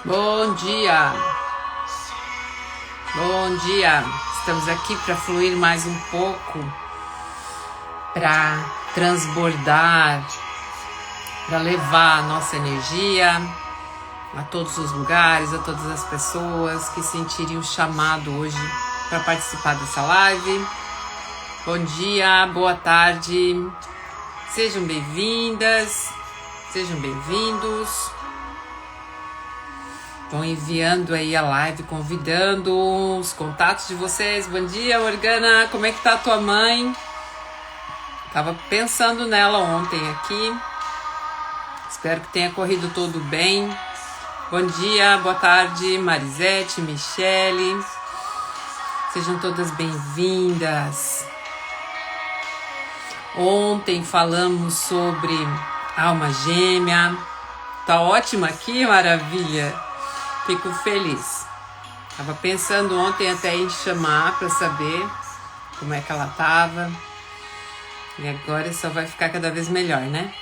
Bom dia, bom dia. Estamos aqui para fluir mais um pouco, para transbordar, para levar a nossa energia a todos os lugares, a todas as pessoas que sentirem o chamado hoje para participar dessa live. Bom dia, boa tarde, sejam bem-vindas, sejam bem-vindos. Estão enviando aí a live, convidando os contatos de vocês. Bom dia, Morgana. Como é que tá a tua mãe? Tava pensando nela ontem aqui. Espero que tenha corrido tudo bem. Bom dia, boa tarde, Marisete, Michele. Sejam todas bem-vindas. Ontem falamos sobre alma gêmea. Tá ótima aqui, maravilha. Fico feliz. Tava pensando ontem até em chamar para saber como é que ela tava. E agora só vai ficar cada vez melhor, né?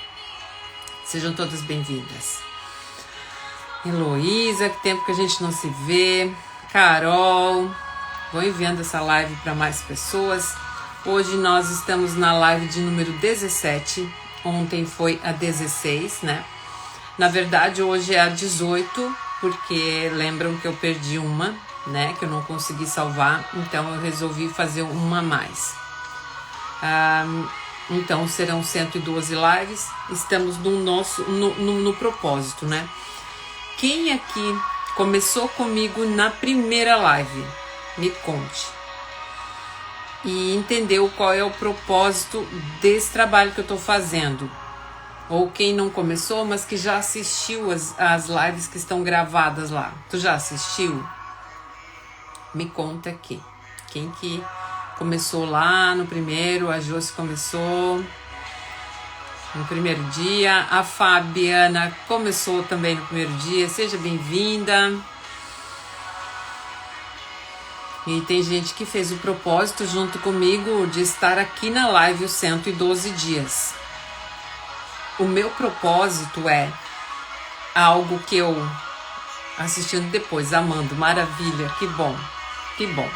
Sejam todas bem-vindas. Heloísa, que tempo que a gente não se vê. Carol, vou enviando essa live para mais pessoas. Hoje nós estamos na live de número 17. Ontem foi a 16, né? Na verdade, hoje é a 18, porque lembram que eu perdi uma, né, que eu não consegui salvar, então eu resolvi fazer uma a mais. Então serão 112 lives, estamos no propósito, né? Quem aqui começou comigo na primeira live? Me conte. E entendeu qual é o propósito desse trabalho que eu tô fazendo. Ou quem não começou, mas que já assistiu as lives que estão gravadas lá. Tu já assistiu? Me conta aqui. Quem que começou lá no primeiro? A Josi começou no primeiro dia. A Fabiana começou também no primeiro dia. Seja bem-vinda. E tem gente que fez o propósito junto comigo de estar aqui na live os 112 dias. O meu propósito é algo que eu, assistindo depois, amando, maravilha, que bom, que bom.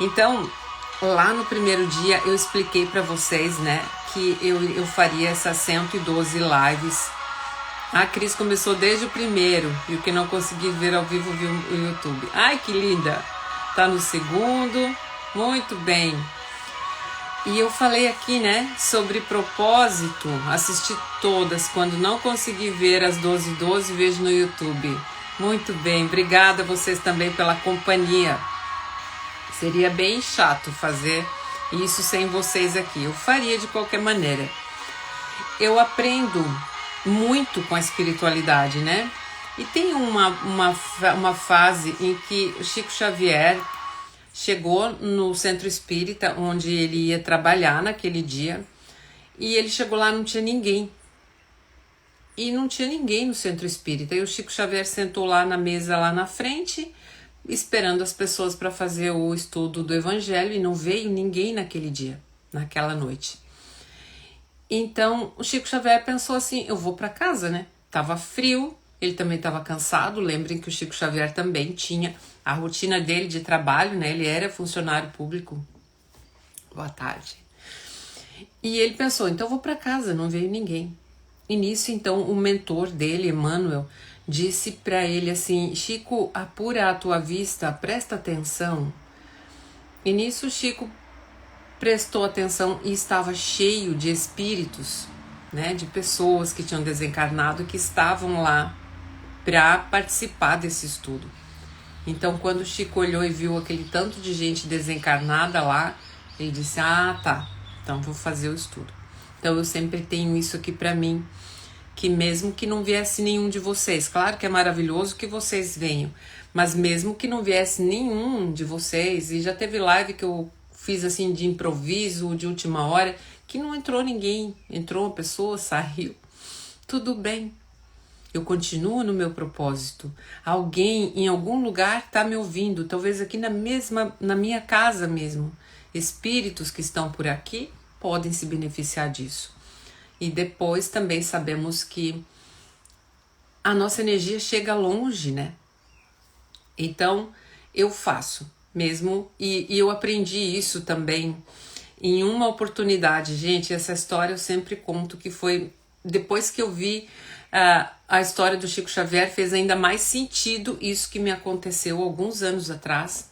Então, lá no primeiro dia eu expliquei para vocês, né, que eu faria essas 112 lives. A Cris começou desde o primeiro, e o que não consegui ver ao vivo viu o YouTube. Ai, que linda! Tá no segundo, muito bem. E eu falei aqui, né, sobre propósito, assisti todas, quando não consegui ver as 12, vejo no YouTube. Muito bem, obrigada a vocês também pela companhia. Seria bem chato fazer isso sem vocês aqui, eu faria de qualquer maneira. Eu aprendo muito com a espiritualidade, né? E tem uma fase em que o Chico Xavier chegou no centro espírita, onde ele ia trabalhar naquele dia, e ele chegou lá, não tinha ninguém. E não tinha ninguém no centro espírita. E o Chico Xavier sentou lá na mesa, lá na frente, esperando as pessoas para fazer o estudo do Evangelho, e não veio ninguém naquele dia, naquela noite. Então, o Chico Xavier pensou assim, eu vou para casa, né? Tava frio, ele também estava cansado. Lembrem que o Chico Xavier também tinha a rotina dele de trabalho, né? Ele era funcionário público. Boa tarde. E ele pensou, então eu vou para casa, não veio ninguém. E nisso, então, o mentor dele, Emmanuel, disse para ele assim, Chico, apura a tua vista, presta atenção. E nisso o Chico prestou atenção e estava cheio de espíritos, né? De pessoas que tinham desencarnado, que estavam lá para participar desse estudo. Então, quando o Chico olhou e viu aquele tanto de gente desencarnada lá, ele disse, ah, tá, então vou fazer o estudo. Então, eu sempre tenho isso aqui para mim, que mesmo que não viesse nenhum de vocês, claro que é maravilhoso que vocês venham, mas mesmo que não viesse nenhum de vocês, e já teve live que eu fiz assim de improviso, de última hora, que não entrou ninguém, entrou uma pessoa, saiu, tudo bem. Eu continuo no meu propósito. Alguém em algum lugar está me ouvindo, talvez aqui na minha casa mesmo. Espíritos que estão por aqui podem se beneficiar disso. E depois também sabemos que a nossa energia chega longe, né? Então, eu faço mesmo, e eu aprendi isso também em uma oportunidade. Gente, essa história eu sempre conto, que foi depois que eu vi a história do Chico Xavier, fez ainda mais sentido isso que me aconteceu alguns anos atrás.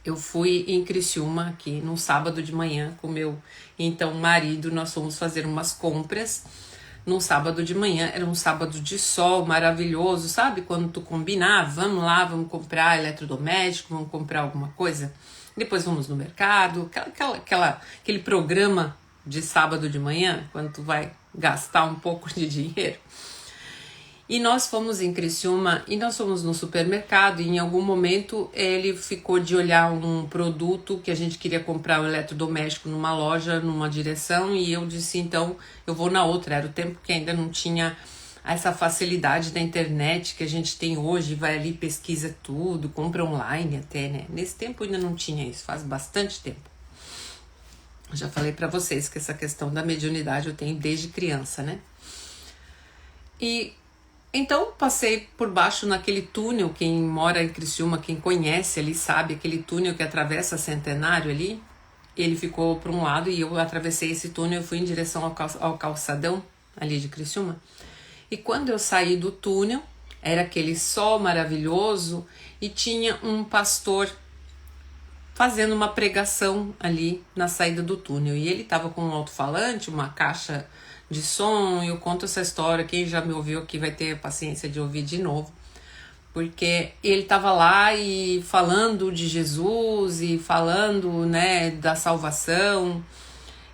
Eu fui em Criciúma, aqui, num sábado de manhã, com meu então marido. Nós fomos fazer umas compras num sábado de manhã. Era um sábado de sol maravilhoso, sabe? Quando tu combinar, vamos lá, vamos comprar eletrodoméstico, vamos comprar alguma coisa. Depois vamos no mercado, aquele programa de sábado de manhã, quando tu vai gastar um pouco de dinheiro. E nós fomos em Criciúma e nós fomos no supermercado, e em algum momento ele ficou de olhar um produto que a gente queria comprar, um eletrodoméstico, numa loja, numa direção, e eu disse, então eu vou na outra. Era o tempo que ainda não tinha essa facilidade da internet que a gente tem hoje, vai ali, pesquisa tudo, compra online até, né? Nesse tempo ainda não tinha isso, faz bastante tempo. Eu já falei pra vocês que essa questão da mediunidade eu tenho desde criança, né? E então passei por baixo naquele túnel. Quem mora em Criciúma, quem conhece ali, sabe, aquele túnel que atravessa Centenário ali. Ele ficou para um lado e eu atravessei esse túnel e fui em direção ao calçadão ali de Criciúma. E quando eu saí do túnel, era aquele sol maravilhoso e tinha um pastor fazendo uma pregação ali na saída do túnel. E ele estava com um alto-falante, uma caixa de som. Eu conto essa história, quem já me ouviu aqui vai ter paciência de ouvir de novo, porque ele estava lá e falando de Jesus e falando, né, da salvação,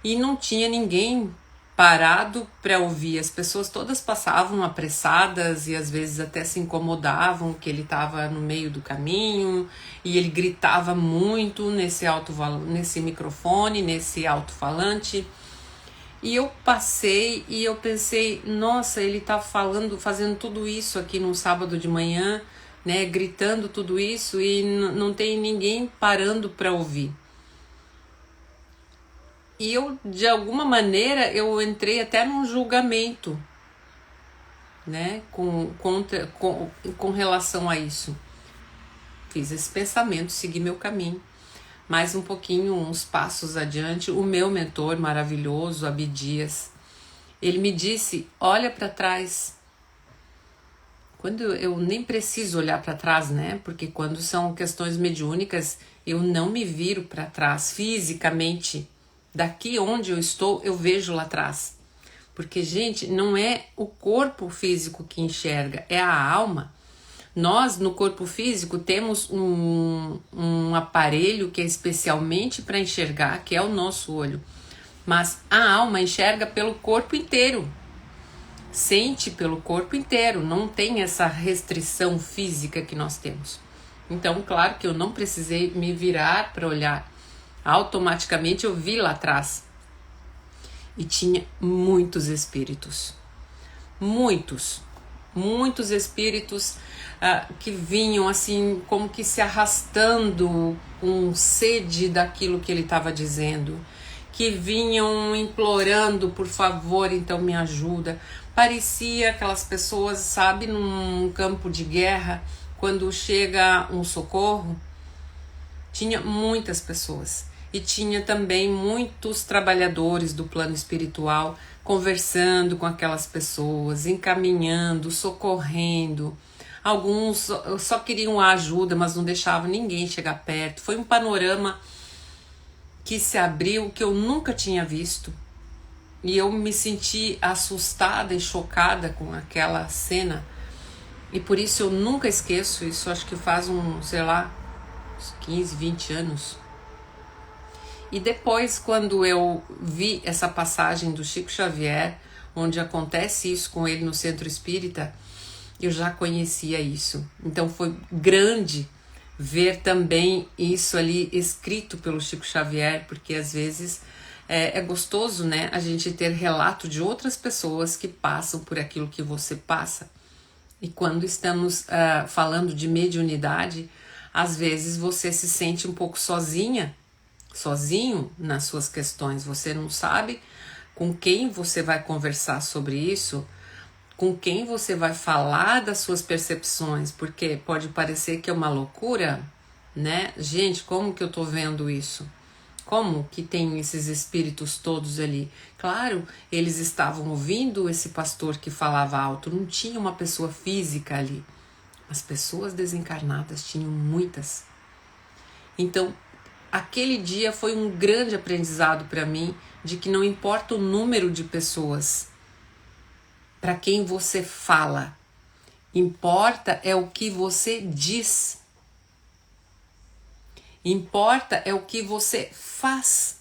e não tinha ninguém parado para ouvir. As pessoas todas passavam apressadas e às vezes até se incomodavam que ele estava no meio do caminho, e ele gritava muito nesse microfone, nesse alto-falante. E eu passei e eu pensei, nossa, ele tá fazendo tudo isso aqui num sábado de manhã, né, gritando tudo isso, e não tem ninguém parando para ouvir. E eu, de alguma maneira, eu entrei até num julgamento, né, com relação a isso. Fiz esse pensamento, segui meu caminho. Mais um pouquinho, uns passos adiante, o meu mentor maravilhoso, Abdias, ele me disse, olha para trás. Quando eu nem preciso olhar para trás, né? Porque quando são questões mediúnicas, eu não me viro para trás fisicamente. Daqui onde eu estou, eu vejo lá atrás. Porque, gente, não é o corpo físico que enxerga, é a alma. Nós, no corpo físico, temos um aparelho que é especialmente para enxergar, que é o nosso olho. Mas a alma enxerga pelo corpo inteiro. Sente pelo corpo inteiro. Não tem essa restrição física que nós temos. Então, claro que eu não precisei me virar para olhar. Automaticamente eu vi lá atrás. E tinha muitos espíritos. Muitos espíritos que vinham assim, como que se arrastando com sede daquilo que ele estava dizendo, que vinham implorando, por favor, então me ajuda. Parecia aquelas pessoas, sabe, num campo de guerra, quando chega um socorro. Tinha muitas pessoas. E tinha também muitos trabalhadores do plano espiritual conversando com aquelas pessoas, encaminhando, socorrendo. Alguns só queriam a ajuda, mas não deixavam ninguém chegar perto. Foi um panorama que se abriu que eu nunca tinha visto. E eu me senti assustada e chocada com aquela cena. E por isso eu nunca esqueço isso. Acho que faz uns 15, 20 anos. E depois, quando eu vi essa passagem do Chico Xavier, onde acontece isso com ele no Centro Espírita, eu já conhecia isso. Então foi grande ver também isso ali escrito pelo Chico Xavier, porque às vezes é gostoso, né, a gente ter relato de outras pessoas que passam por aquilo que você passa. E quando estamos falando de mediunidade, às vezes você se sente um pouco sozinho nas suas questões. Você não sabe com quem você vai conversar sobre isso, com quem você vai falar das suas percepções, porque pode parecer que é uma loucura, né? Gente, como que eu tô vendo isso? Como que tem esses espíritos todos ali? Claro, eles estavam ouvindo esse pastor que falava alto, não tinha uma pessoa física ali. As pessoas desencarnadas tinham muitas. Então, aquele dia foi um grande aprendizado para mim de que não importa o número de pessoas para quem você fala, importa é o que você diz. Importa é o que você faz.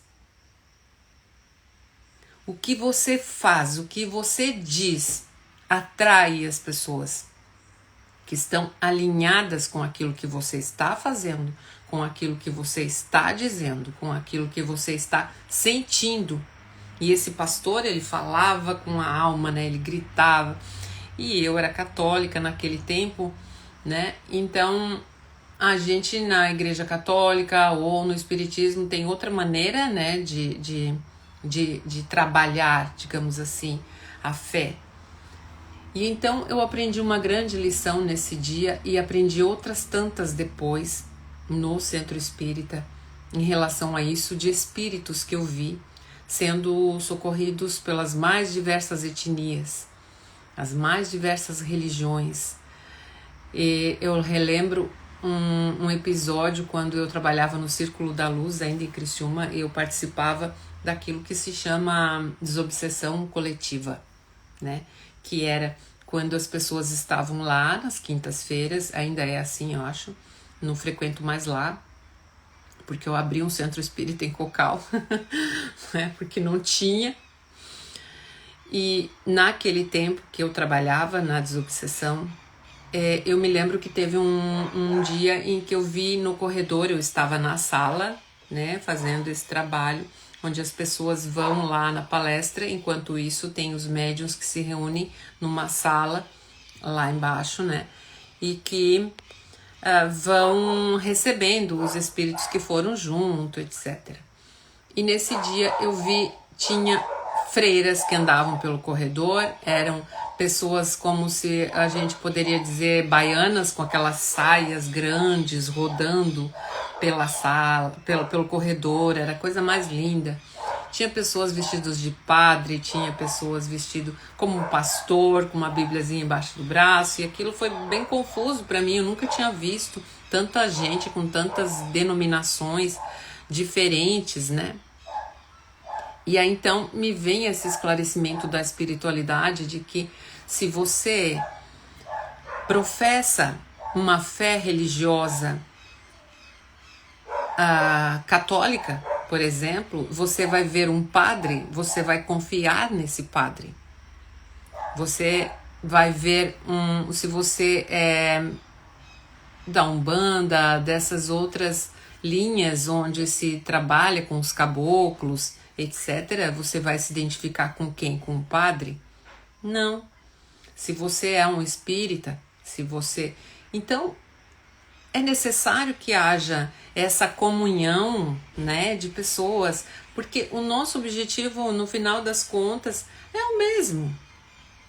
O que você faz, o que você diz, atrai as pessoas que estão alinhadas com aquilo que você está fazendo, com aquilo que você está dizendo, com aquilo que você está sentindo. E esse pastor, ele falava com a alma, né? Ele gritava. E eu era católica naquele tempo, né? Então, a gente na igreja católica ou no espiritismo tem outra maneira, né, de trabalhar, digamos assim, a fé. E então eu aprendi uma grande lição nesse dia e aprendi outras tantas depois no centro espírita em relação a isso, de espíritos que eu vi sendo socorridos pelas mais diversas etnias, as mais diversas religiões. E eu relembro um episódio quando eu trabalhava no Círculo da Luz, ainda em Criciúma, eu participava daquilo que se chama desobsessão coletiva, né? Que era quando as pessoas estavam lá nas quintas-feiras, ainda é assim, eu acho, não frequento mais lá, porque eu abri um centro espírita em Cocal, né? Porque não tinha. E naquele tempo que eu trabalhava na desobsessão, eu me lembro que teve um dia em que eu vi no corredor, eu estava na sala, né, fazendo esse trabalho, onde as pessoas vão lá na palestra, enquanto isso tem os médiuns que se reúnem numa sala lá embaixo, né, e que vão recebendo os espíritos que foram junto, etc. E nesse dia eu vi, tinha freiras que andavam pelo corredor, eram pessoas como se a gente poderia dizer baianas, com aquelas saias grandes rodando pela sala, pelo corredor, era a coisa mais linda. Tinha pessoas vestidas de padre, tinha pessoas vestidas como um pastor, com uma bíbliazinha embaixo do braço, e aquilo foi bem confuso para mim, eu nunca tinha visto tanta gente com tantas denominações diferentes, né? E aí então me vem esse esclarecimento da espiritualidade de que se você professa uma fé religiosa católica, por exemplo, você vai ver um padre, você vai confiar nesse padre. Você vai ver se você é da Umbanda, dessas outras linhas onde se trabalha com os caboclos, etc., você vai se identificar com quem? Com o padre? Não. Se você é um espírita, se você... Então, é necessário que haja essa comunhão, né, de pessoas, porque o nosso objetivo, no final das contas, é o mesmo,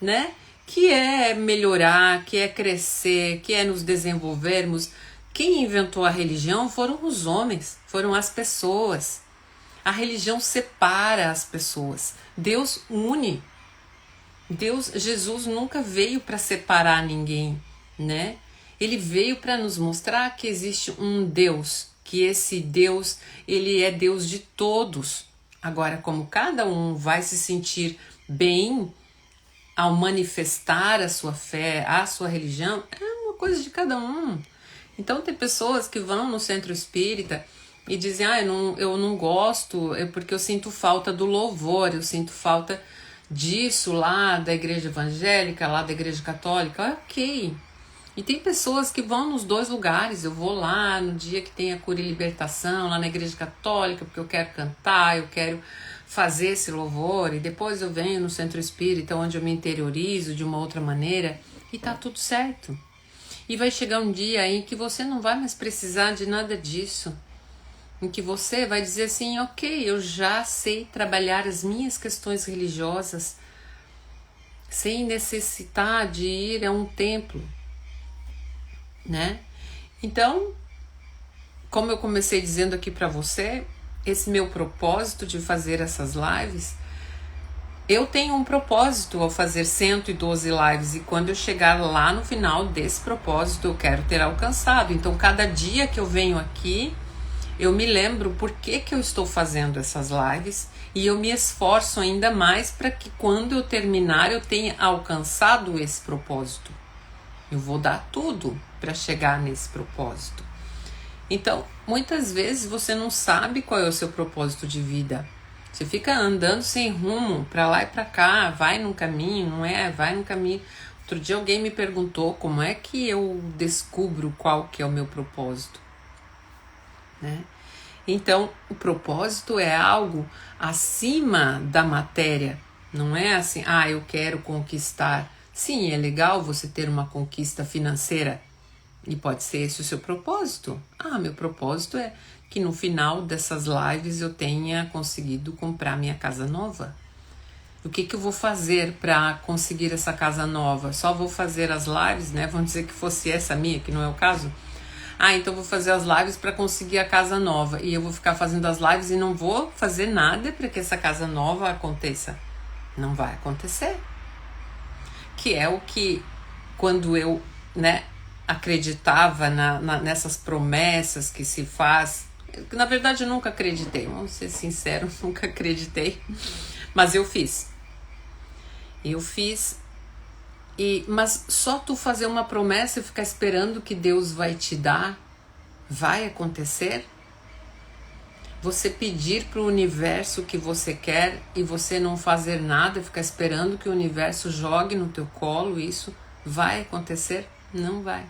né? Que é melhorar, que é crescer, que é nos desenvolvermos. Quem inventou a religião foram os homens, foram as pessoas. A religião separa as pessoas. Deus une. Jesus nunca veio para separar ninguém, né? Ele veio para nos mostrar que existe um Deus, que esse Deus, ele é Deus de todos. Agora, como cada um vai se sentir bem ao manifestar a sua fé, a sua religião, é uma coisa de cada um. Então tem pessoas que vão no centro espírita e dizem, eu não gosto, porque eu sinto falta do louvor, eu sinto falta disso lá da igreja evangélica, lá da igreja católica. Ok. E tem pessoas que vão nos dois lugares. Eu vou lá no dia que tem a cura e libertação, lá na igreja católica, porque eu quero cantar, eu quero fazer esse louvor, e depois eu venho no centro espírita, onde eu me interiorizo de uma outra maneira, e tá tudo certo. E vai chegar um dia em que você não vai mais precisar de nada disso, em que você vai dizer assim, ok, eu já sei trabalhar as minhas questões religiosas sem necessitar de ir a um templo, né? Então, como eu comecei dizendo aqui para você, esse meu propósito de fazer essas lives, eu tenho um propósito ao fazer 112 lives, e quando eu chegar lá no final desse propósito, eu quero ter alcançado. Então, cada dia que eu venho aqui, eu me lembro por que eu estou fazendo essas lives, e eu me esforço ainda mais para que quando eu terminar eu tenha alcançado esse propósito. Eu vou dar tudo para chegar nesse propósito. Então, muitas vezes você não sabe qual é o seu propósito de vida. Você fica andando sem rumo, para lá e para cá, vai num caminho, não é? Vai num caminho. Outro dia alguém me perguntou como é que eu descubro qual que é o meu propósito, né? Então, o propósito é algo acima da matéria. Não é assim, eu quero conquistar. Sim, é legal você ter uma conquista financeira. E pode ser esse o seu propósito. Meu propósito é que no final dessas lives eu tenha conseguido comprar minha casa nova. O que eu vou fazer para conseguir essa casa nova? Só vou fazer as lives, né? Vamos dizer que fosse essa minha, que não é o caso. Então vou fazer as lives para conseguir a casa nova. E eu vou ficar fazendo as lives e não vou fazer nada para que essa casa nova aconteça. Não vai acontecer. Que é o que, quando eu, né, acreditava nessas promessas que se faz. Na verdade, eu nunca acreditei, vamos ser sinceros, nunca acreditei. Mas eu fiz. Mas só tu fazer uma promessa e ficar esperando que Deus vai te dar, vai acontecer? Você pedir para o universo o que você quer e você não fazer nada, ficar esperando que o universo jogue no teu colo, isso vai acontecer? Não vai.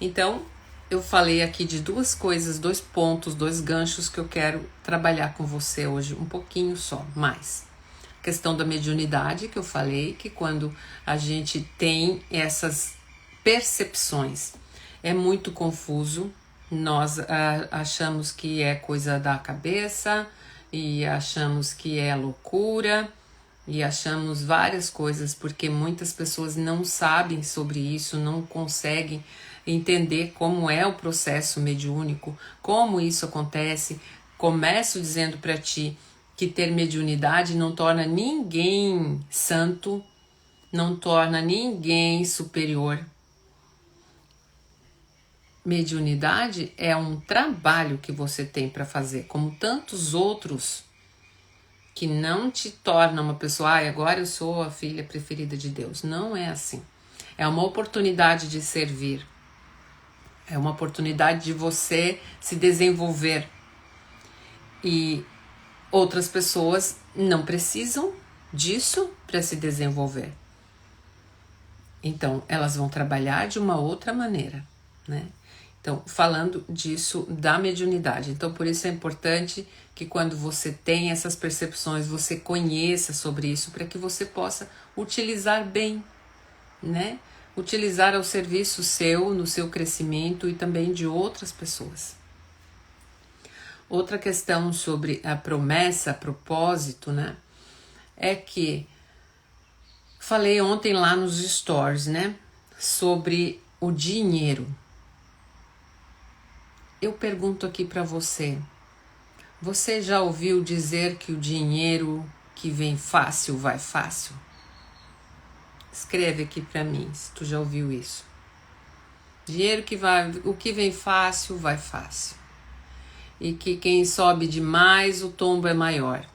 Então, eu falei aqui de duas coisas, 2 pontos, 2 ganchos que eu quero trabalhar com você hoje, um pouquinho só, mais. A questão da mediunidade, que eu falei, que quando a gente tem essas percepções, é muito confuso. Nós achamos que é coisa da cabeça e achamos que é loucura e achamos várias coisas, porque muitas pessoas não sabem sobre isso, não conseguem entender como é o processo mediúnico, como isso acontece. Começo dizendo para ti que ter mediunidade não torna ninguém santo, não torna ninguém superior. Mediunidade é um trabalho que você tem para fazer, como tantos outros que não te tornam uma pessoa, agora eu sou a filha preferida de Deus. Não é assim. É uma oportunidade de servir. É uma oportunidade de você se desenvolver. E outras pessoas não precisam disso para se desenvolver. Então, elas vão trabalhar de uma outra maneira, né? Então, falando disso, da mediunidade. Então, por isso é importante que quando você tem essas percepções, você conheça sobre isso, para que você possa utilizar bem, né? Utilizar ao serviço seu, no seu crescimento e também de outras pessoas. Outra questão sobre a promessa, propósito, né? É que falei ontem lá nos stories, né? Sobre o dinheiro. Eu pergunto aqui para você, você já ouviu dizer que o dinheiro que vem fácil vai fácil? Escreve aqui para mim se tu já ouviu isso. Dinheiro que vai, o que vem fácil vai fácil. E que quem sobe demais, o tombo é maior.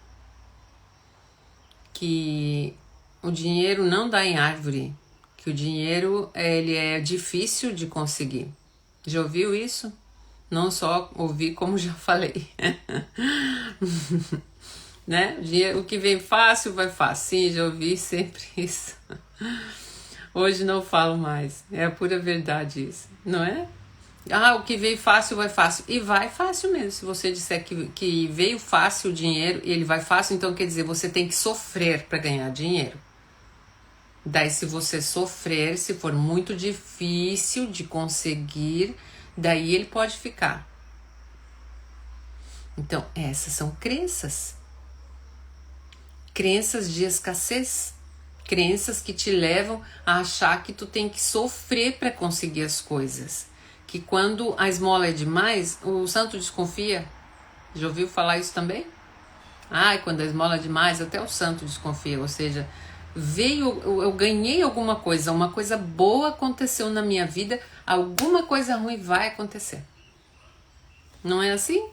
Que o dinheiro não dá em árvore, que o dinheiro ele é difícil de conseguir. Já ouviu isso? Não só ouvi, como já falei. Né? O que vem fácil, vai fácil. Sim, já ouvi sempre isso. Hoje não falo mais. É a pura verdade isso, não é? O que veio fácil, vai fácil. E vai fácil mesmo. Se você disser que veio fácil o dinheiro e ele vai fácil, então quer dizer, você tem que sofrer para ganhar dinheiro. Daí, se você sofrer, se for muito difícil de conseguir, daí ele pode ficar. Então, essas são crenças. Crenças de escassez. Crenças que te levam a achar que tu tem que sofrer para conseguir as coisas. Que quando a esmola é demais, o santo desconfia. Já ouviu falar isso também? Quando a esmola é demais, até o santo desconfia. Ou seja, eu ganhei alguma coisa, uma coisa boa aconteceu na minha vida, alguma coisa ruim vai acontecer. Não é assim?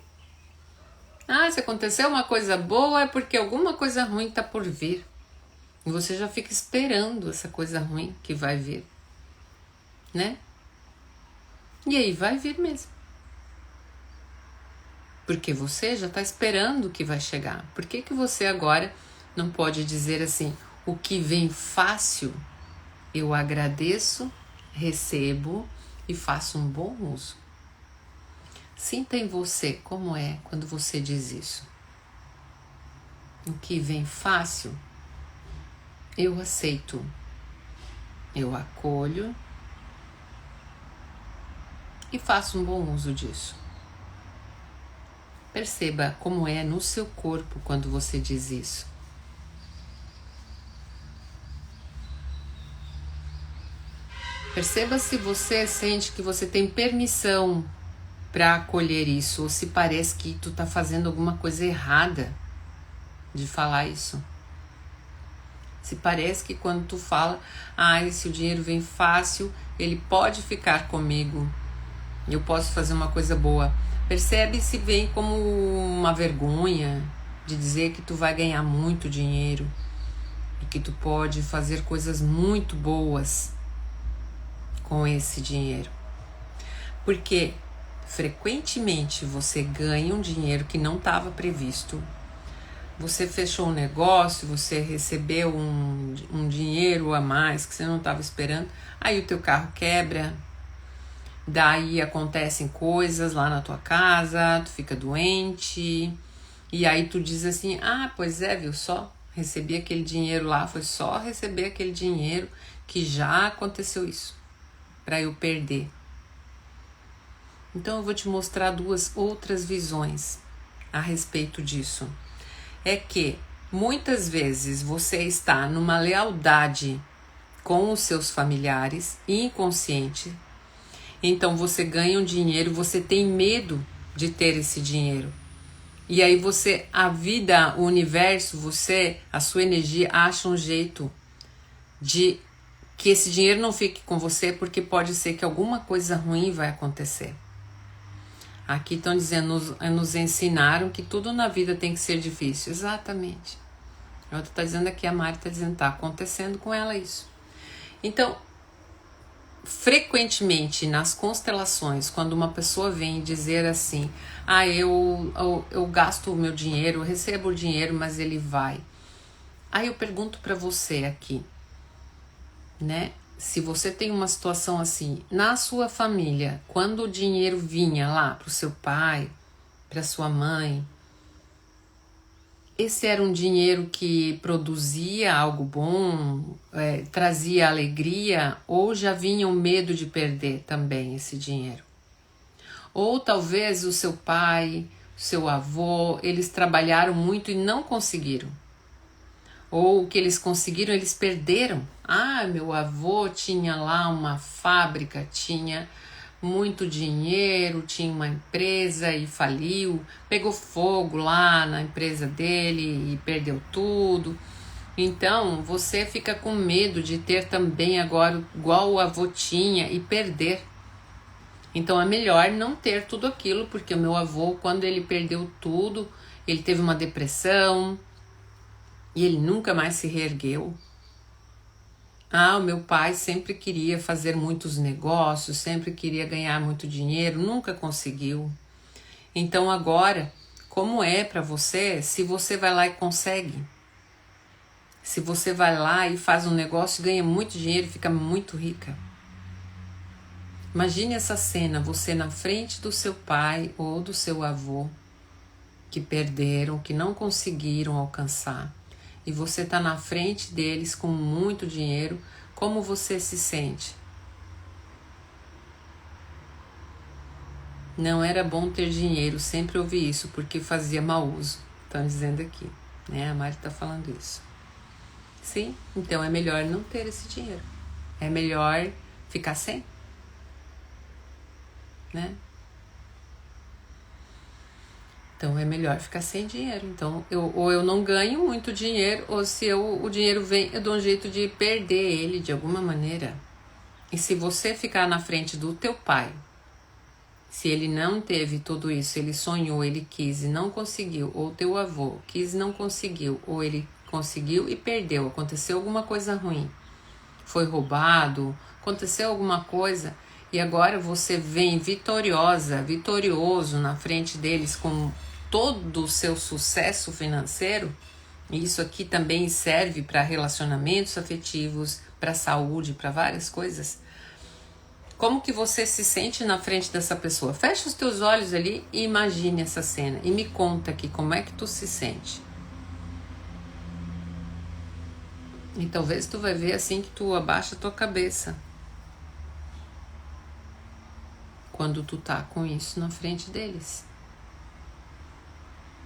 Se aconteceu uma coisa boa é porque alguma coisa ruim está por vir. E você já fica esperando essa coisa ruim que vai vir, né? E aí vai vir mesmo. Porque você já está esperando o que vai chegar. Por que você agora não pode dizer assim, o que vem fácil, eu agradeço, recebo e faço um bom uso? Sinta em você como é quando você diz isso. O que vem fácil, eu aceito, eu acolho e faço um bom uso disso. Perceba como é no seu corpo quando você diz isso. Perceba se você sente que você tem permissão para acolher isso, ou se parece que tu tá fazendo alguma coisa errada de falar isso. Se parece que quando tu fala, se o dinheiro vem fácil, ele pode ficar comigo, eu posso fazer uma coisa boa. Percebe se vem como uma vergonha de dizer que tu vai ganhar muito dinheiro e que tu pode fazer coisas muito boas com esse dinheiro. Porque frequentemente você ganha um dinheiro que não estava previsto. Você fechou um negócio, você recebeu um dinheiro a mais que você não estava esperando, aí o teu carro quebra, daí acontecem coisas lá na tua casa, tu fica doente, e aí tu diz assim, pois é, viu só, recebi aquele dinheiro lá, foi só receber aquele dinheiro que já aconteceu isso, para eu perder. Então eu vou te mostrar duas outras visões a respeito disso. É que muitas vezes você está numa lealdade com os seus familiares, inconsciente. Então você ganha um dinheiro, você tem medo de ter esse dinheiro. E aí a vida, o universo, a sua energia acha um jeito de que esse dinheiro não fique com você, porque pode ser que alguma coisa ruim vai acontecer. Aqui estão dizendo, nos ensinaram que tudo na vida tem que ser difícil. Exatamente. A outra está dizendo aqui, a Mari está dizendo, está acontecendo com ela isso. Então, frequentemente nas constelações, quando uma pessoa vem dizer assim, eu gasto o meu dinheiro, eu recebo o dinheiro, mas ele vai. Aí eu pergunto para você aqui, né? Se você tem uma situação assim, na sua família, quando o dinheiro vinha lá para o seu pai, para sua mãe, esse era um dinheiro que produzia algo bom, trazia alegria, ou já vinha o medo de perder também esse dinheiro? Ou talvez o seu pai, o seu avô, eles trabalharam muito e não conseguiram. Ou o que eles conseguiram, eles perderam. Meu avô tinha lá uma fábrica, tinha muito dinheiro, tinha uma empresa e faliu, pegou fogo lá na empresa dele e perdeu tudo. Então você fica com medo de ter também agora igual o avô tinha e perder. Então é melhor não ter tudo aquilo, porque o meu avô, quando ele perdeu tudo, ele teve uma depressão e ele nunca mais se reergueu. O meu pai sempre queria fazer muitos negócios, sempre queria ganhar muito dinheiro, nunca conseguiu. Então agora, como é para você se você vai lá e consegue? Se você vai lá e faz um negócio, ganha muito dinheiro e fica muito rica. Imagine essa cena, você na frente do seu pai ou do seu avô, que perderam, que não conseguiram alcançar. E você está na frente deles com muito dinheiro, como você se sente? Não era bom ter dinheiro, sempre ouvi isso, porque fazia mau uso. Estão dizendo aqui, né? A Mari está falando isso. Sim, então é melhor não ter esse dinheiro. É melhor ficar sem, né? Então é melhor ficar sem dinheiro. Então ou eu não ganho muito dinheiro, ou se o dinheiro vem, eu dou um jeito de perder ele de alguma maneira. E se você ficar na frente do teu pai, se ele não teve tudo isso, ele sonhou, ele quis e não conseguiu, ou teu avô quis e não conseguiu, ou ele conseguiu e perdeu, aconteceu alguma coisa ruim, foi roubado, aconteceu alguma coisa, e agora você vem vitorioso na frente deles com todo o seu sucesso financeiro, e isso aqui também serve para relacionamentos afetivos, para saúde, para várias coisas. Como que você se sente na frente dessa pessoa? Fecha os teus olhos ali e imagine essa cena. E me conta aqui como é que tu se sente. E talvez tu vai ver assim que tu abaixa a tua cabeça. Quando tu tá com isso na frente deles.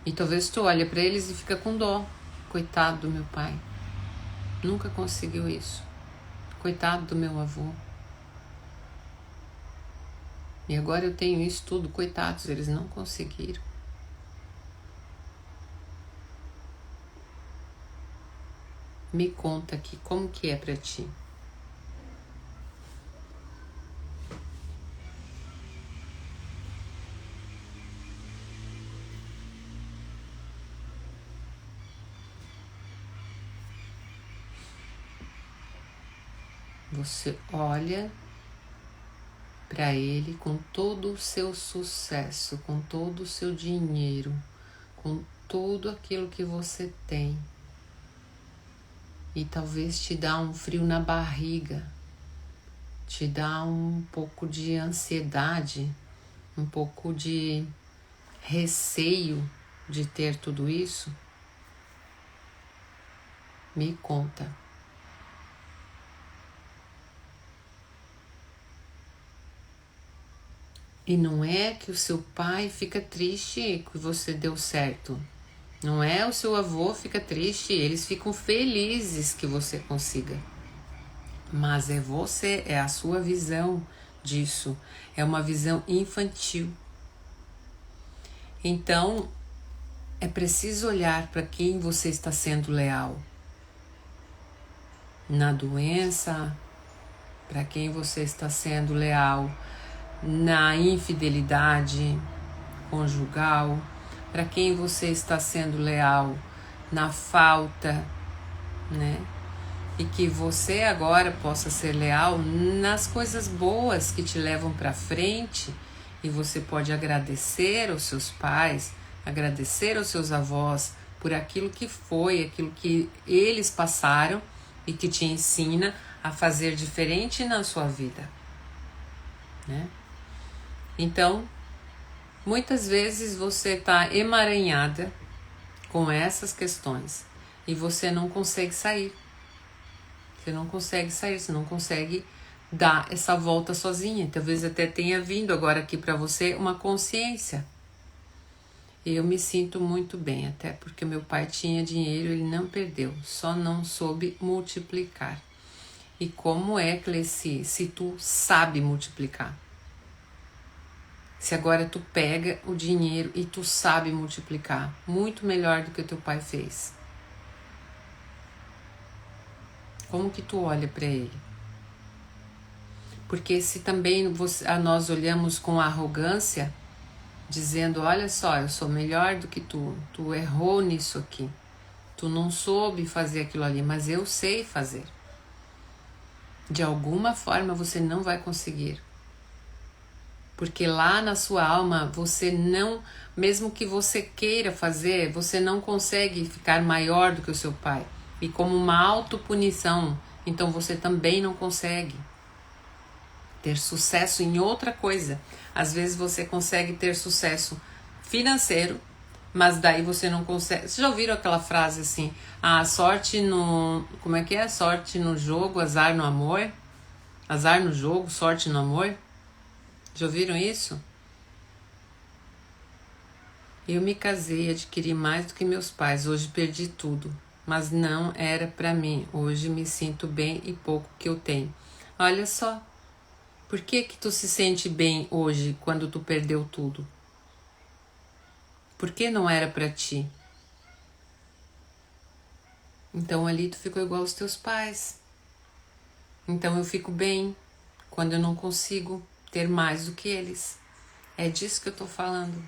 E talvez tu olha para eles e fica com dó. Coitado do meu pai. Nunca conseguiu isso. Coitado do meu avô. E agora eu tenho isso tudo, coitados, eles não conseguiram. Me conta aqui, como que é pra ti? Você olha para ele com todo o seu sucesso, com todo o seu dinheiro, com tudo aquilo que você tem. E talvez te dá um frio na barriga, te dá um pouco de ansiedade, um pouco de receio de ter tudo isso. Me conta. E não é que o seu pai fica triste que você deu certo. Não é o seu avô fica triste, eles ficam felizes que você consiga. Mas é você, é a sua visão disso. É uma visão infantil. Então, é preciso olhar para quem você está sendo leal. Na doença, para quem você está sendo leal. Na infidelidade conjugal, para quem você está sendo leal na falta, né? E que você agora possa ser leal nas coisas boas que te levam para frente, e você pode agradecer aos seus pais, agradecer aos seus avós por aquilo que foi, aquilo que eles passaram e que te ensina a fazer diferente na sua vida, né? Então, muitas vezes você está emaranhada com essas questões e você não consegue sair. Você não consegue sair, você não consegue dar essa volta sozinha. Talvez até tenha vindo agora aqui para você uma consciência. E eu me sinto muito bem, até porque meu pai tinha dinheiro, ele não perdeu, só não soube multiplicar. E como é, Cleci, se tu sabe multiplicar? Se agora tu pega o dinheiro e tu sabe multiplicar, muito melhor do que o teu pai fez. Como que tu olha para ele? Porque se também nós olhamos com arrogância, dizendo, olha só, eu sou melhor do que tu errou nisso aqui, tu não soube fazer aquilo ali, mas eu sei fazer. De alguma forma você não vai conseguir. Porque lá na sua alma, você não, mesmo que você queira fazer, você não consegue ficar maior do que o seu pai. E como uma autopunição, então você também não consegue ter sucesso em outra coisa. Às vezes você consegue ter sucesso financeiro, mas daí você não consegue. Vocês já ouviram aquela frase assim, a sorte no... Como é que é? Sorte no jogo, azar no amor? Azar no jogo, sorte no amor? Já ouviram isso? Eu me casei e adquiri mais do que meus pais. Hoje perdi tudo, mas não era para mim. Hoje me sinto bem e pouco que eu tenho. Olha só, por que tu se sente bem hoje quando tu perdeu tudo? Por que não era para ti? Então ali tu ficou igual aos teus pais. Então eu fico bem quando eu não consigo ter mais do que eles. É disso que eu tô falando.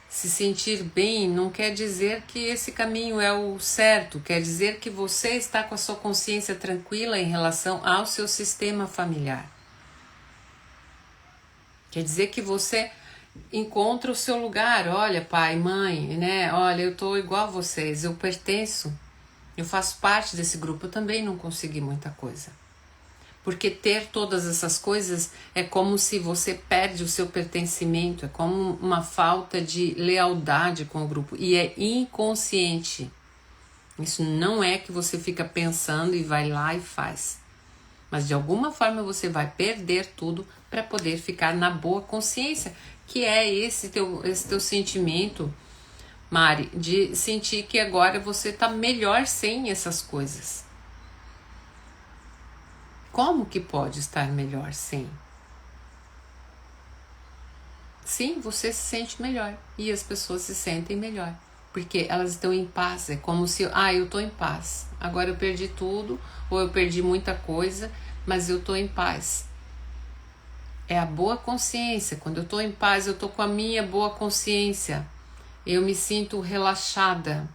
Se sentir bem não quer dizer que esse caminho é o certo, quer dizer que você está com a sua consciência tranquila em relação ao seu sistema familiar. Quer dizer que você encontra o seu lugar. Olha, pai, mãe, né? Olha, eu tô igual a vocês, eu pertenço, eu faço parte desse grupo. Eu também não consegui muita coisa. Porque ter todas essas coisas é como se você perde o seu pertencimento, é como uma falta de lealdade com o grupo. E é inconsciente. Isso não é que você fica pensando e vai lá e faz. Mas de alguma forma você vai perder tudo para poder ficar na boa consciência, que é esse teu sentimento, Mari, de sentir que agora você está melhor sem essas coisas. Como que pode estar melhor sem? Sim, você se sente melhor e as pessoas se sentem melhor, porque elas estão em paz. É como se, eu tô em paz, agora eu perdi tudo, ou eu perdi muita coisa, mas eu tô em paz. É a boa consciência. Quando eu tô em paz, eu tô com a minha boa consciência. Eu me sinto relaxada,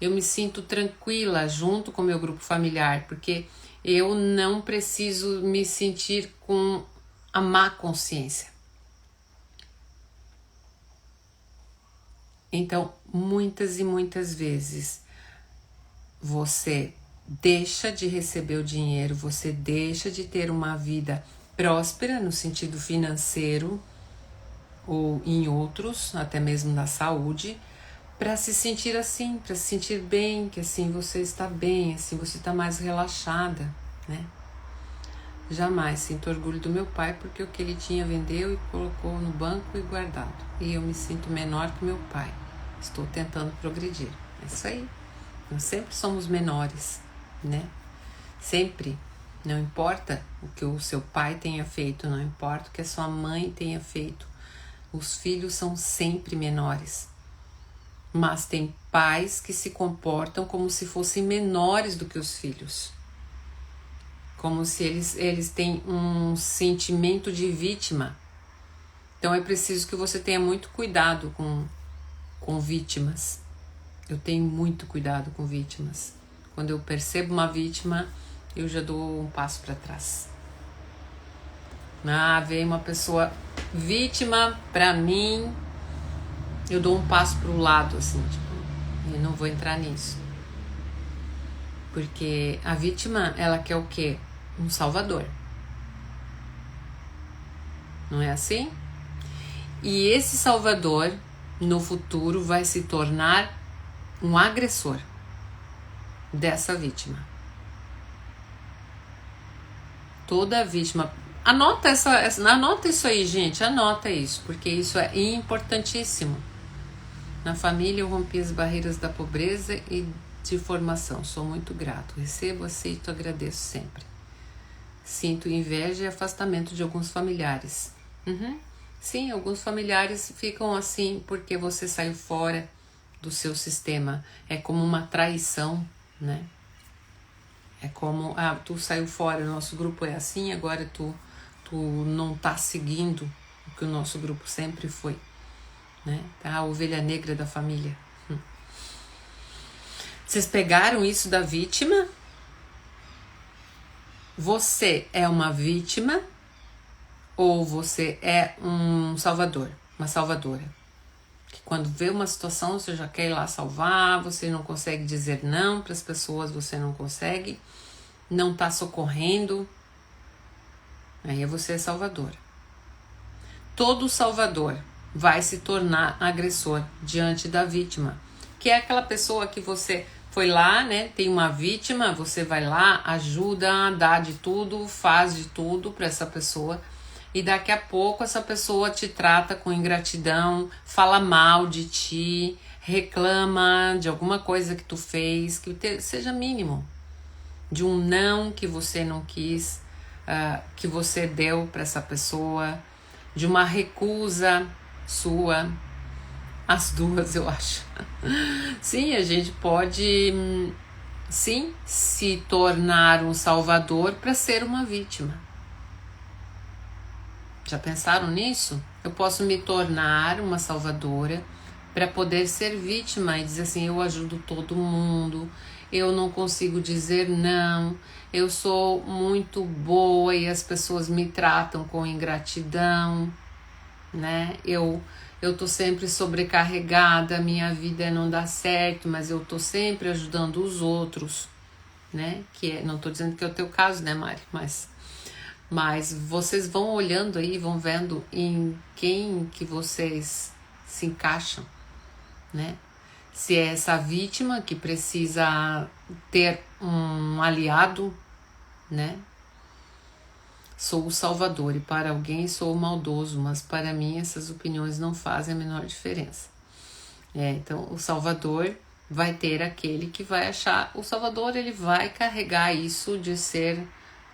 eu me sinto tranquila junto com o meu grupo familiar, porque eu não preciso me sentir com a má consciência. Então, muitas e muitas vezes, você deixa de receber o dinheiro, você deixa de ter uma vida próspera no sentido financeiro ou em outros, até mesmo na saúde, para se sentir assim, para se sentir bem, que assim você está bem, assim você está mais relaxada, né? Jamais sinto orgulho do meu pai porque o que ele tinha vendeu e colocou no banco e guardado. E eu me sinto menor que meu pai. Estou tentando progredir. É isso aí. Nós sempre somos menores, né? Sempre. Não importa o que o seu pai tenha feito, não importa o que a sua mãe tenha feito. Os filhos são sempre menores. Mas tem pais que se comportam como se fossem menores do que os filhos. Como se eles têm um sentimento de vítima. Então é preciso que você tenha muito cuidado com vítimas. Eu tenho muito cuidado com vítimas. Quando eu percebo uma vítima, eu já dou um passo para trás. Vem uma pessoa vítima para mim, eu dou um passo para o lado, assim, tipo, eu não vou entrar nisso. Porque a vítima, ela quer o quê? Um salvador. Não é assim? E esse salvador, no futuro, vai se tornar um agressor dessa vítima. Toda vítima. Anota isso aí, gente. Anota isso, porque isso é importantíssimo. Na família eu rompi as barreiras da pobreza e de formação. Sou muito grato. Recebo, aceito, agradeço sempre. Sinto inveja e afastamento de alguns familiares. Sim, alguns familiares ficam assim porque você saiu fora do seu sistema. É como uma traição, né? É como, tu saiu fora, o nosso grupo é assim, agora tu não tá seguindo o que o nosso grupo sempre foi, né? A ovelha negra da família. Vocês pegaram isso da vítima? Você é uma vítima ou você é um salvador, uma salvadora? Que quando vê uma situação você já quer ir lá salvar, você não consegue dizer não para as pessoas, você não consegue, não tá socorrendo. Aí você é salvadora. Todo salvador vai se tornar agressor diante da vítima, que é aquela pessoa que você foi lá, né? Tem uma vítima, você vai lá, ajuda, dá de tudo, faz de tudo para essa pessoa, e daqui a pouco essa pessoa te trata com ingratidão, fala mal de ti, reclama de alguma coisa que tu fez, que seja mínimo, de um não que você não quis, que você deu para essa pessoa, de uma recusa sua, as duas eu acho. Sim, a gente pode sim se tornar um salvador para ser uma vítima. Já pensaram nisso? Eu posso me tornar uma salvadora para poder ser vítima e dizer assim, eu ajudo todo mundo, eu não consigo dizer não, eu sou muito boa e as pessoas me tratam com ingratidão, né? Eu tô sempre sobrecarregada, minha vida não dá certo, mas eu tô sempre ajudando os outros, né? Não tô dizendo que é o teu caso, né, Mari? Mas vocês vão olhando aí, vão vendo em quem que vocês se encaixam, né? Se é essa vítima que precisa ter um aliado, né? Sou o salvador e para alguém sou o maldoso, mas para mim essas opiniões não fazem a menor diferença. Então o salvador vai ter aquele que vai achar, o salvador ele vai carregar isso de ser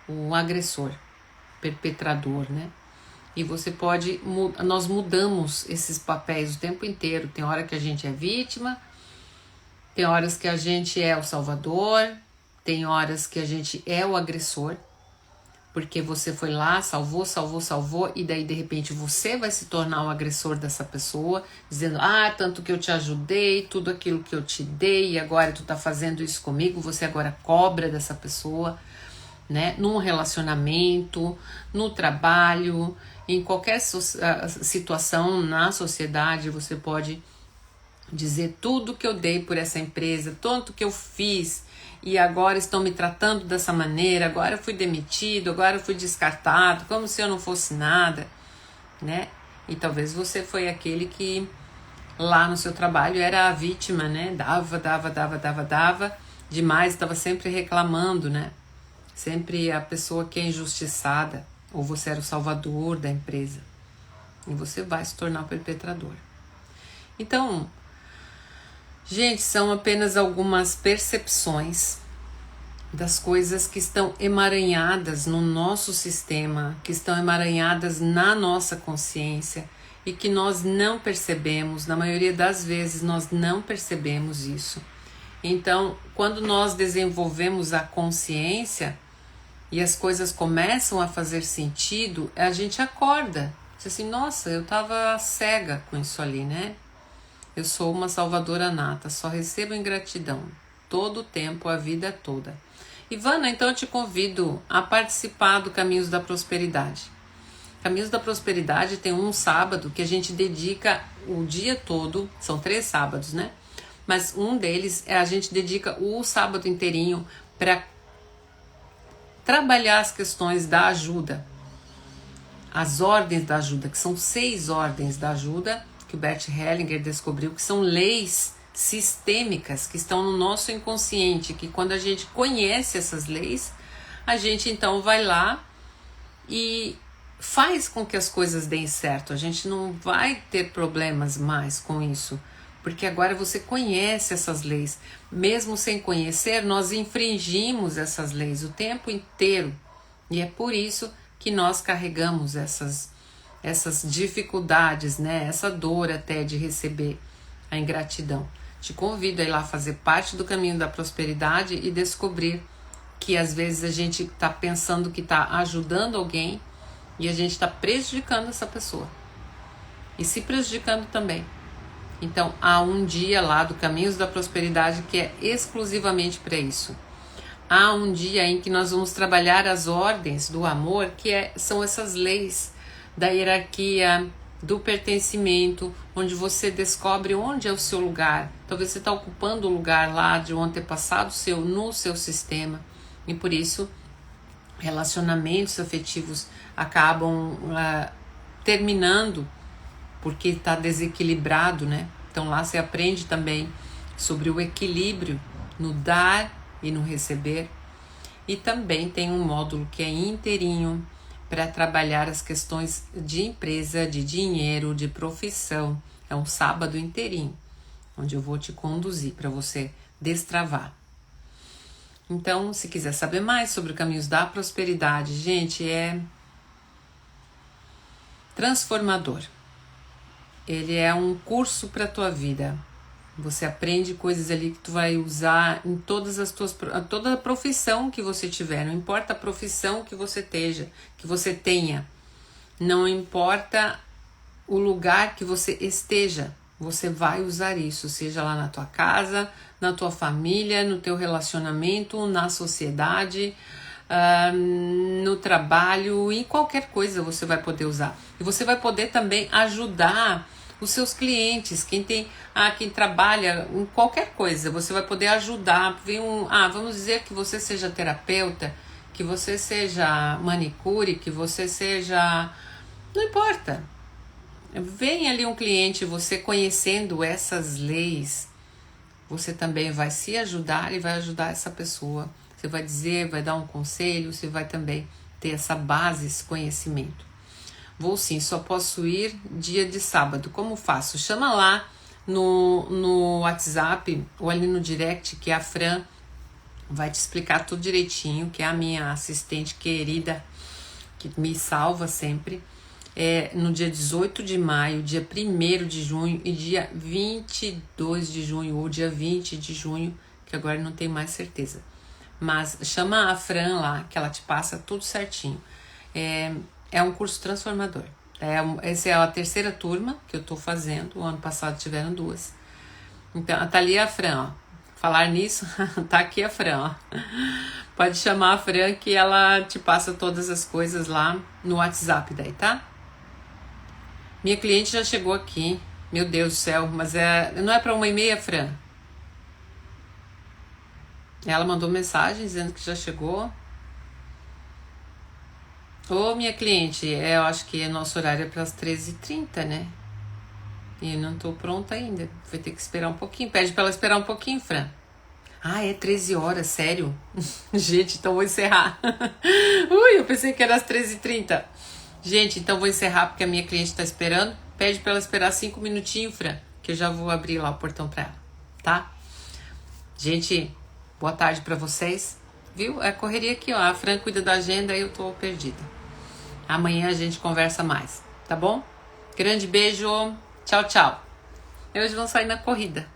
o agressor, perpetrador, né? E você pode, nós mudamos esses papéis o tempo inteiro. Tem hora que a gente é vítima, tem horas que a gente é o salvador, tem horas que a gente é o agressor, porque você foi lá, salvou, e daí de repente você vai se tornar o agressor dessa pessoa, dizendo, tanto que eu te ajudei, tudo aquilo que eu te dei, e agora tu tá fazendo isso comigo, você agora cobra dessa pessoa, né? Num relacionamento, no trabalho, em qualquer situação na sociedade, você pode dizer tudo que eu dei por essa empresa, tanto que eu fiz, e agora estão me tratando dessa maneira, agora eu fui demitido, agora eu fui descartado, como se eu não fosse nada, né? E talvez você foi aquele que lá no seu trabalho era a vítima, né? Dava demais, estava sempre reclamando, né? Sempre a pessoa que é injustiçada, ou você era o salvador da empresa, e você vai se tornar o perpetrador. Então, gente, são apenas algumas percepções das coisas que estão emaranhadas no nosso sistema, que estão emaranhadas na nossa consciência e que nós não percebemos, na maioria das vezes nós não percebemos isso. Então, quando nós desenvolvemos a consciência e as coisas começam a fazer sentido, a gente acorda. Diz assim, nossa, eu estava cega com isso ali, né? Eu sou uma salvadora nata, só recebo ingratidão, todo o tempo, a vida toda. Ivana, então eu te convido a participar do Caminhos da Prosperidade. Caminhos da Prosperidade tem um sábado que a gente dedica o dia todo, são 3 sábados, né? Mas um deles, a gente dedica o sábado inteirinho para trabalhar as questões da ajuda, as ordens da ajuda, que são 6 ordens da ajuda, que o Bert Hellinger descobriu, que são leis sistêmicas que estão no nosso inconsciente, que quando a gente conhece essas leis, a gente então vai lá e faz com que as coisas deem certo. A gente não vai ter problemas mais com isso, porque agora você conhece essas leis. Mesmo sem conhecer, nós infringimos essas leis o tempo inteiro, e é por isso que nós carregamos essas dificuldades, né? Essa dor até de receber a ingratidão. Te convido a ir lá fazer parte do Caminho da Prosperidade e descobrir que às vezes a gente está pensando que está ajudando alguém e a gente está prejudicando essa pessoa e se prejudicando também. Então há um dia lá do Caminhos da Prosperidade que é exclusivamente para isso. Há um dia em que nós vamos trabalhar as ordens do amor, que são essas leis da hierarquia, do pertencimento, onde você descobre onde é o seu lugar. Talvez você está ocupando o lugar lá de um antepassado seu no seu sistema, e por isso relacionamentos afetivos acabam terminando porque está desequilibrado, né? Então lá você aprende também sobre o equilíbrio no dar e no receber. E também tem um módulo que é inteirinho para trabalhar as questões de empresa, de dinheiro, de profissão. É um sábado inteirinho. onde eu vou te conduzir para você destravar. Então, se quiser saber mais sobre Caminhos da Prosperidade, gente, é transformador. Ele é um curso para a tua vida. Você aprende coisas ali que tu vai usar em toda a profissão que você tiver. Não importa a profissão que você tenha. Não importa o lugar que você esteja. Você vai usar isso, seja lá na tua casa, na tua família, no teu relacionamento, na sociedade, no trabalho, em qualquer coisa você vai poder usar. E você vai poder também ajudar os seus clientes, quem trabalha em qualquer coisa, você vai poder ajudar. Vamos dizer que você seja terapeuta, que você seja manicure, que você seja... Não importa. Vem ali um cliente, você conhecendo essas leis, você também vai se ajudar e vai ajudar essa pessoa. Você vai dizer, vai dar um conselho, você vai também ter essa base, esse conhecimento. Vou sim, só posso ir dia de sábado. Como faço? Chama lá no WhatsApp ou ali no direct, que a Fran vai te explicar tudo direitinho, que é a minha assistente querida, que me salva sempre. No dia 18 de maio, dia 1º de junho e dia 22 de junho ou dia 20 de junho, que agora não tenho mais certeza. Mas chama a Fran lá, que ela te passa tudo certinho. É um curso transformador. Essa é a 3ª turma que eu tô fazendo. O ano passado tiveram 2. Então, tá ali a Fran, ó. Falar nisso, tá aqui a Fran, ó. Pode chamar a Fran que ela te passa todas as coisas lá no WhatsApp daí, tá? Minha cliente já chegou aqui. Meu Deus do céu, mas não é para 1h30, Fran? Ela mandou mensagem dizendo que já chegou. Ô, minha cliente, eu acho que nosso horário é para as 13h30, né? E não tô pronta ainda. Vai ter que esperar um pouquinho. Pede para ela esperar um pouquinho, Fran. É 13 horas, sério? Gente, então vou encerrar. Eu pensei que era às 13h30. Gente, então vou encerrar porque a minha cliente tá esperando. Pede para ela esperar 5 minutinhos, Fran, que eu já vou abrir lá o portão para ela, tá? Gente, boa tarde para vocês. Viu? É correria aqui, ó. A Fran cuida da agenda e eu tô perdida. Amanhã a gente conversa mais, tá bom? Grande beijo. Tchau, tchau. Hoje vamos sair na corrida.